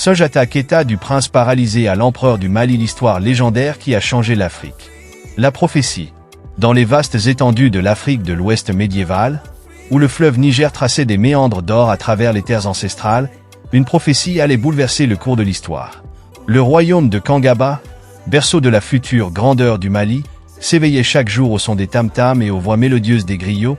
Sunjata Keita du prince paralysé à l'empereur du Mali, l'histoire légendaire qui a changé l'Afrique. La prophétie. Dans les vastes étendues de l'Afrique de l'Ouest médiévale, où le fleuve Niger traçait des méandres d'or à travers les terres ancestrales, une prophétie allait bouleverser le cours de l'histoire. Le royaume de Kangaba, berceau de la future grandeur du Mali, s'éveillait chaque jour au son des tam-tams et aux voix mélodieuses des griots,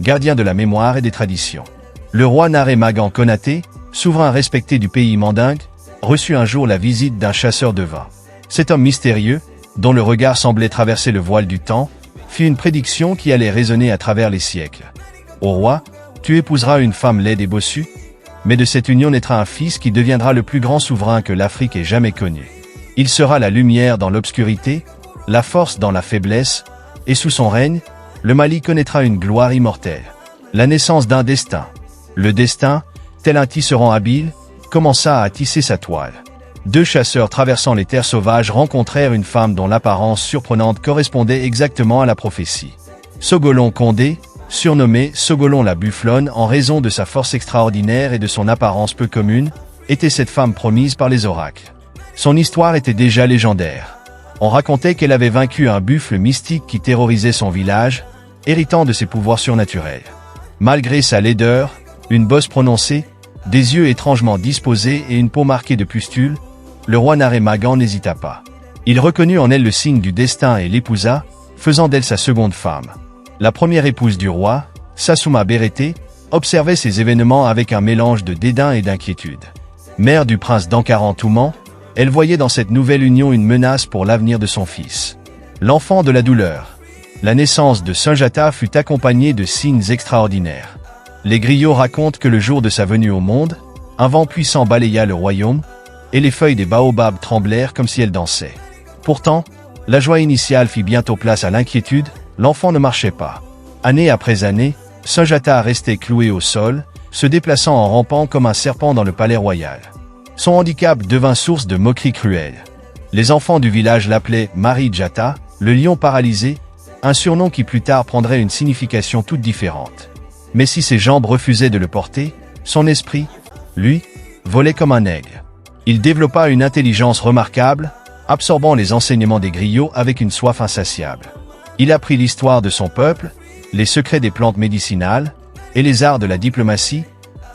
gardiens de la mémoire et des traditions. Le roi Naré Magan Konaté, souverain respecté du pays mandingue, reçut un jour la visite d'un chasseur de vin. Cet homme mystérieux, dont le regard semblait traverser le voile du temps, fit une prédiction qui allait résonner à travers les siècles. Ô roi, tu épouseras une femme laide et bossue, mais de cette union naîtra un fils qui deviendra le plus grand souverain que l'Afrique ait jamais connu. Il sera la lumière dans l'obscurité, la force dans la faiblesse, et sous son règne, le Mali connaîtra une gloire immortelle. La naissance d'un destin. Le destin, tel un tisserand habile, commença à tisser sa toile. Deux chasseurs traversant les terres sauvages rencontrèrent une femme dont l'apparence surprenante correspondait exactement à la prophétie. Sogolon Condé, surnommé Sogolon la Bufflonne en raison de sa force extraordinaire et de son apparence peu commune, était cette femme promise par les oracles. Son histoire était déjà légendaire. On racontait qu'elle avait vaincu un buffle mystique qui terrorisait son village, héritant de ses pouvoirs surnaturels. Malgré sa laideur, une bosse prononcée, des yeux étrangement disposés et une peau marquée de pustules, le roi Naré Magan n'hésita pas. Il reconnut en elle le signe du destin et l'épousa, faisant d'elle sa seconde femme. La première épouse du roi, Sassouma Bérété, observait ces événements avec un mélange de dédain et d'inquiétude. Mère du prince d'Ankaran Touman, elle voyait dans cette nouvelle union une menace pour l'avenir de son fils. L'enfant de la douleur. La naissance de Sunjata fut accompagnée de signes extraordinaires. Les griots racontent que le jour de sa venue au monde, un vent puissant balaya le royaume, et les feuilles des baobabs tremblèrent comme si elles dansaient. Pourtant, la joie initiale fit bientôt place à l'inquiétude, l'enfant ne marchait pas. Année après année, Sunjata restait cloué au sol, se déplaçant en rampant comme un serpent dans le palais royal. Son handicap devint source de moqueries cruelles. Les enfants du village l'appelaient Mari Jata, le lion paralysé, un surnom qui plus tard prendrait une signification toute différente. Mais si ses jambes refusaient de le porter, son esprit, lui, volait comme un aigle. Il développa une intelligence remarquable, absorbant les enseignements des griots avec une soif insatiable. Il apprit l'histoire de son peuple, les secrets des plantes médicinales et les arts de la diplomatie,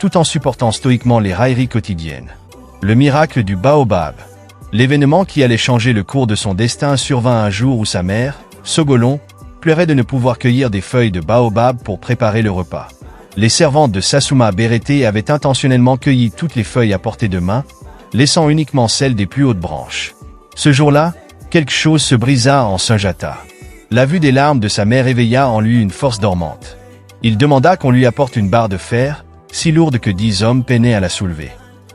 tout en supportant stoïquement les railleries quotidiennes. Le miracle du baobab. L'événement qui allait changer le cours de son destin survint un jour où sa mère, Sogolon, pleurait de ne pouvoir cueillir des feuilles de baobab pour préparer le repas. Les servantes de Sassouma Bérété avaient intentionnellement cueilli toutes les feuilles à portée de main, laissant uniquement celles des plus hautes branches. Ce jour-là, quelque chose se brisa en Sunjata. La vue des larmes de sa mère éveilla en lui une force dormante. Il demanda qu'on lui apporte une barre de fer, si lourde que 10 hommes peinaient à la soulever.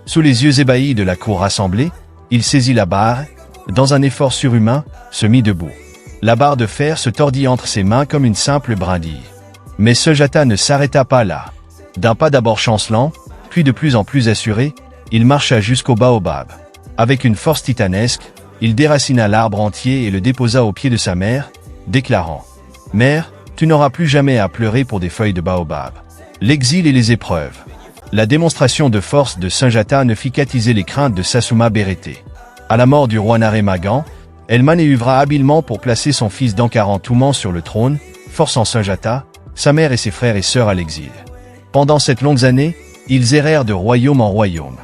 Sous les yeux ébahis de la cour rassemblée, il saisit la barre, dans un effort surhumain, se mit debout. La barre de fer se tordit entre ses mains comme une simple brindille. Mais Sunjata ne s'arrêta pas là. D'un pas d'abord chancelant, puis de plus en plus assuré, il marcha jusqu'au baobab. Avec une force titanesque, il déracina l'arbre entier et le déposa aux pieds de sa mère, déclarant « Mère, tu n'auras plus jamais à pleurer pour des feuilles de baobab. » L'exil et les épreuves. La démonstration de force de Sunjata ne fit qu'attiser les craintes de Sassouma Bérété. À la mort du roi Naré Magan, elle manéuvra habilement pour placer son fils d'Ankaran Touman sur le trône, forçant Sunjata, sa mère et ses frères et sœurs à l'exil. Pendant cette longue année, ils errèrent de royaume en royaume.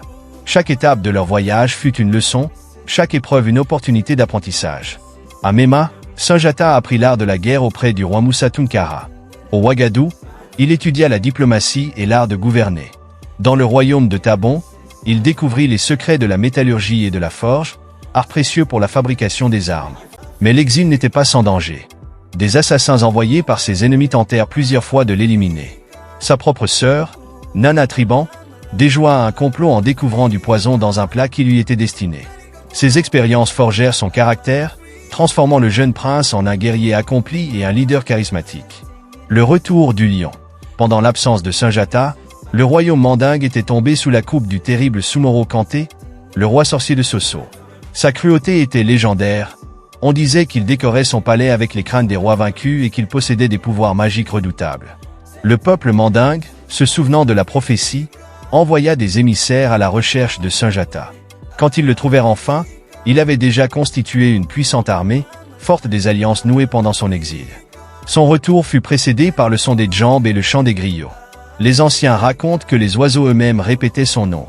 Chaque étape de leur voyage fut une leçon, chaque épreuve une opportunité d'apprentissage. À Mema, Sunjata apprit l'art de la guerre auprès du roi Moussa Tunkara. Au Ouagadou, il étudia la diplomatie et l'art de gouverner. Dans le royaume de Tabon, il découvrit les secrets de la métallurgie et de la forge, art précieux pour la fabrication des armes. Mais l'exil n'était pas sans danger. Des assassins envoyés par ses ennemis tentèrent plusieurs fois de l'éliminer. Sa propre sœur, Nana Triban, déjoua un complot en découvrant du poison dans un plat qui lui était destiné. Ces expériences forgèrent son caractère, transformant le jeune prince en un guerrier accompli et un leader charismatique. Le retour du lion. Pendant l'absence de Sunjata, le royaume mandingue était tombé sous la coupe du terrible Soumoro Kanté, le roi sorcier de Sosso. Sa cruauté était légendaire. On disait qu'il décorait son palais avec les crânes des rois vaincus et qu'il possédait des pouvoirs magiques redoutables. Le peuple mandingue, se souvenant de la prophétie, envoya des émissaires à la recherche de Sunjata. Quand ils le trouvèrent enfin, il avait déjà constitué une puissante armée, forte des alliances nouées pendant son exil. Son retour fut précédé par le son des djembes et le chant des griots. Les anciens racontent que les oiseaux eux-mêmes répétaient son nom.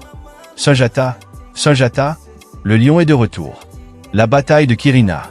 Sunjata, Sunjata, le lion est de retour. La bataille de Kirina.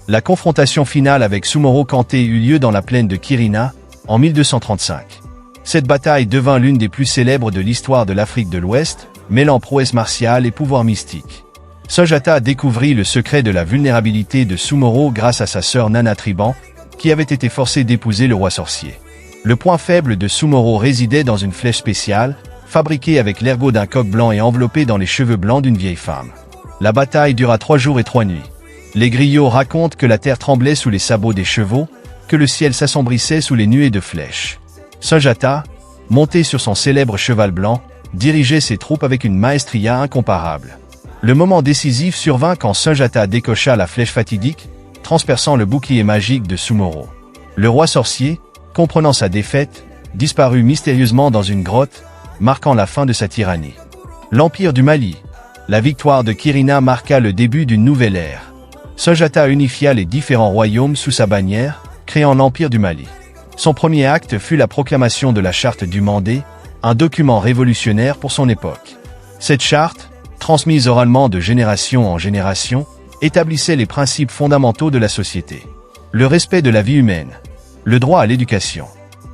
La confrontation finale avec Sumoro Kanté eut lieu dans la plaine de Kirina, en 1235. Cette bataille devint l'une des plus célèbres de l'histoire de l'Afrique de l'Ouest, mêlant prouesse martiale et pouvoir mystique. Sunjata découvrit le secret de la vulnérabilité de Sumoro grâce à sa sœur Nana Triban, qui avait été forcée d'épouser le roi sorcier. Le point faible de Sumoro résidait dans une flèche spéciale, fabriquée avec l'ergot d'un coq blanc et enveloppée dans les cheveux blancs d'une vieille femme. La bataille dura 3 jours et 3 nuits. Les griots racontent que la terre tremblait sous les sabots des chevaux, que le ciel s'assombrissait sous les nuées de flèches. Sunjata, monté sur son célèbre cheval blanc, dirigeait ses troupes avec une maestria incomparable. Le moment décisif survint quand Sunjata décocha la flèche fatidique, transperçant le bouclier magique de Sumoro. Le roi sorcier, comprenant sa défaite, disparut mystérieusement dans une grotte, marquant la fin de sa tyrannie. L'Empire du Mali. La victoire de Kirina marqua le début d'une nouvelle ère. Sunjata unifia les différents royaumes sous sa bannière, créant l'Empire du Mali. Son premier acte fut la proclamation de la Charte du Mandé, un document révolutionnaire pour son époque. Cette charte, transmise oralement de génération en génération, établissait les principes fondamentaux de la société. Le respect de la vie humaine, le droit à l'éducation,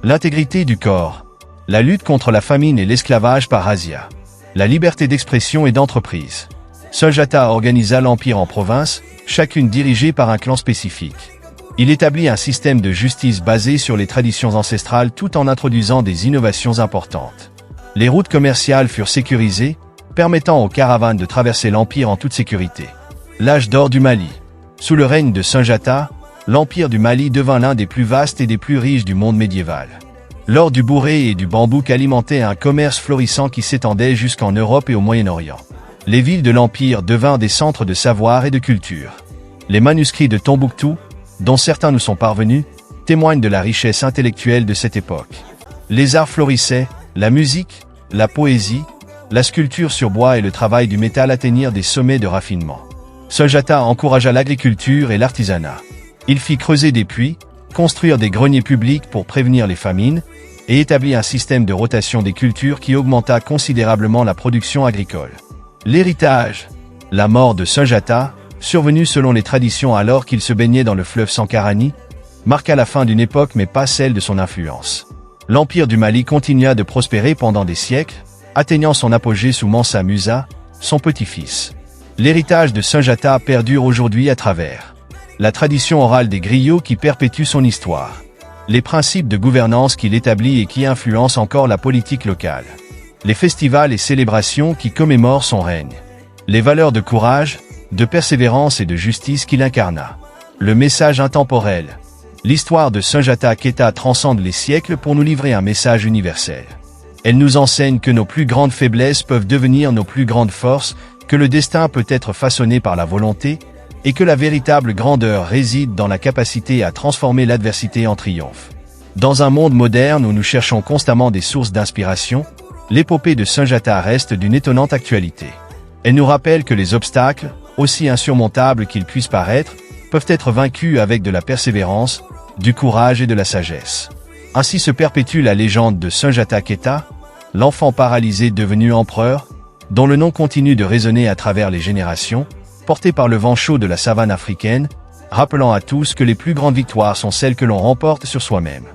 l'intégrité du corps, la lutte contre la famine et l'esclavage par razzia, la liberté d'expression et d'entreprise. Sunjata organisa l'empire en provinces, chacune dirigée par un clan spécifique. Il établit un système de justice basé sur les traditions ancestrales tout en introduisant des innovations importantes. Les routes commerciales furent sécurisées, permettant aux caravanes de traverser l'empire en toute sécurité. L'âge d'or du Mali. Sous le règne de Sunjata, l'empire du Mali devint l'un des plus vastes et des plus riches du monde médiéval. L'or du bourré et du bambouk alimentaient un commerce florissant qui s'étendait jusqu'en Europe et au Moyen-Orient. Les villes de l'empire devinrent des centres de savoir et de culture. Les manuscrits de Tombouctou, dont certains nous sont parvenus, témoignent de la richesse intellectuelle de cette époque. Les arts florissaient, la musique, la poésie, la sculpture sur bois et le travail du métal atteignirent des sommets de raffinement. Sunjata encouragea l'agriculture et l'artisanat. Il fit creuser des puits, construire des greniers publics pour prévenir les famines, et établit un système de rotation des cultures qui augmenta considérablement la production agricole. L'héritage. La mort de Sunjata, survenue selon les traditions alors qu'il se baignait dans le fleuve Sankarani, marqua la fin d'une époque mais pas celle de son influence. L'empire du Mali continua de prospérer pendant des siècles, atteignant son apogée sous Mansa Musa, son petit-fils. L'héritage de Sunjata perdure aujourd'hui à travers la tradition orale des griots qui perpétue son histoire, les principes de gouvernance qu'il établit et qui influencent encore la politique locale, les festivals et célébrations qui commémorent son règne, les valeurs de courage, de persévérance et de justice qu'il incarna. Le message intemporel. L'histoire de Sunjata Keita transcende les siècles pour nous livrer un message universel. Elle nous enseigne que nos plus grandes faiblesses peuvent devenir nos plus grandes forces, que le destin peut être façonné par la volonté, et que la véritable grandeur réside dans la capacité à transformer l'adversité en triomphe. Dans un monde moderne où nous cherchons constamment des sources d'inspiration, l'épopée de Sunjata reste d'une étonnante actualité. Elle nous rappelle que les obstacles, aussi insurmontables qu'ils puissent paraître, peuvent être vaincus avec de la persévérance, du courage et de la sagesse. Ainsi se perpétue la légende de Sunjata Keita, l'enfant paralysé devenu empereur, dont le nom continue de résonner à travers les générations, porté par le vent chaud de la savane africaine, rappelant à tous que les plus grandes victoires sont celles que l'on remporte sur soi-même.